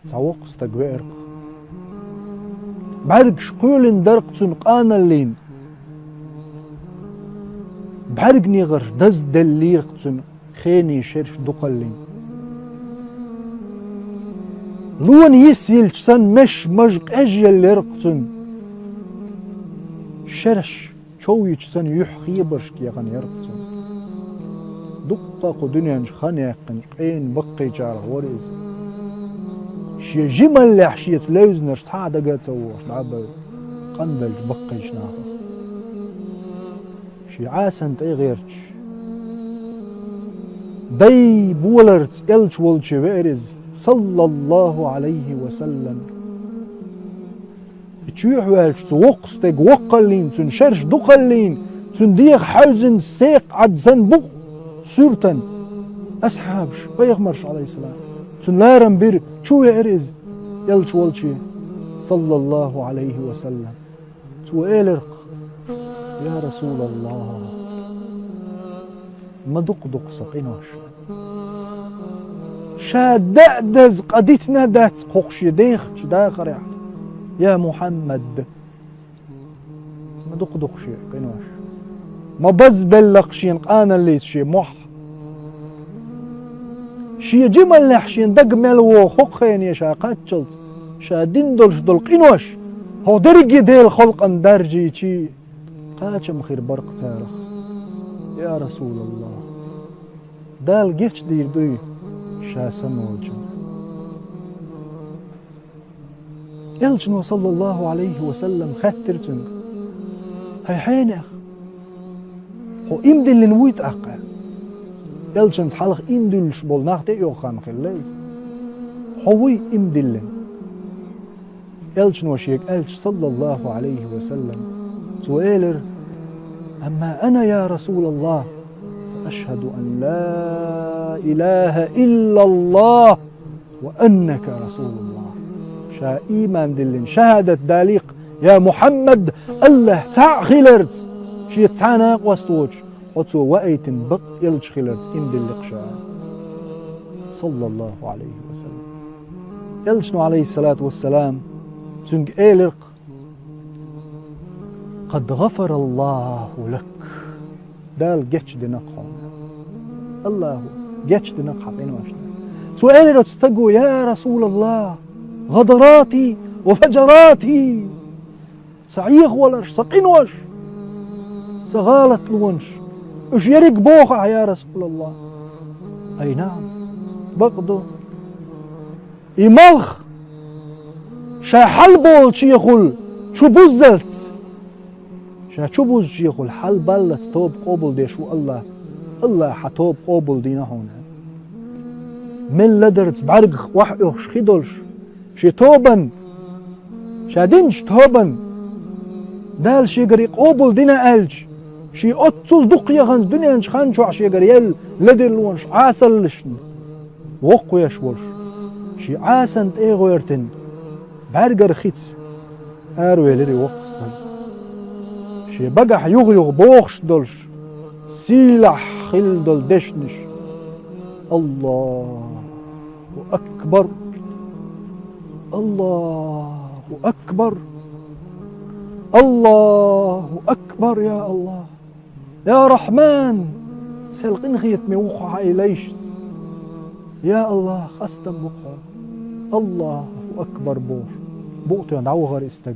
تعوق استقبئرق بعرق شقول درق تنقانا اللين بعرق نيغر دز دليرق تن خيني شرش دقلين لون يسيل تسن مش مجق أجيال لرقتن شرش شوي تسن يحخي برشك يغن يرقتن دقاق دنيا خاني قين بقي جاره وريز شي جمل لحشية لوزنش تعادة قاتوش لعبا قنبل بقي شناخ شي عاسن تي غيرش داي بولرت إلش والش ويرز صلى الله عليه وسلم تشوح والش توقستك وقلين تنشرش دقلين تنديخ حوزن سيق عدزن بق سورتن أصحابش بيغمرش عليه السلام تنلارن بير شو يعرز يلش والشي صلى الله عليه وسلم تو إلرق يا رسول الله ما دق سقيناش شاد دز قديتنا دات قوقش يديخ دا قرع يا محمد ما دق شي قيناش ما بزبل لقشين قانا اللي شي موح شي جمل لحشين دق ملو خوخين يا شاقاتشلت شادين دولش دول قيناش هو درجي ديل خلق ان درجي شي قاچم خير برق تارخ يا رسول الله دال جيش دير دوي شاسن والجن يلجن صلى الله عليه وسلم خاترتن هاي حينخ هو إمدل نويت أقل يلجن حلق إمدل شبول ناخت يوخان خلاز هوي إمدل يلجن وشيك ألج صلى الله عليه وسلم سؤالر أما أنا يا رسول الله أشهد أن لا إله إلا الله وأنك رسول الله شا إيمان دلين شهادة داليق يا محمد الله تاع خلرت شي تانا واستوج وتو وأيت بط يلج خلرت إم دلق شا صلى الله عليه وسلم يلجنو عليه الصلاة والسلام تنق إيلرق قد غفر الله لك دال جتش دنقهم الله جتش دنقها بين واشنا سؤالي لو تستقوا يا رسول الله غدراتي وفجراتي صعيخ ولش سقينوش سغالت لونش اش يرق بوخع يا رسول الله اي نعم بقدو إمالخ شا حلبول شيخول شو بوزلت شو بوز شيخول حل بلت توب قبول دي شو الله حتوب قبول دينا هنا من لدرت بعرق وحيوش خيدولش شي توبن شادنش توبن دال شي قريق قبول دينا ألج شي أطل دقيا غنز دنيا نش خانشو عشي قريال لدر لونش عاسل لشن وقو يشولش شي عاسن تيغو يرتن بعرق رخيتس أروي لري وقستن شي بقح يغيغ بوخش دولش سيلح خل دول دشنش الله أكبر الله أكبر الله أكبر يا الله يا رحمن سلقين خيط موقع إليش يا الله خستم وقع الله أكبر بوش بوقت يندعو غير استق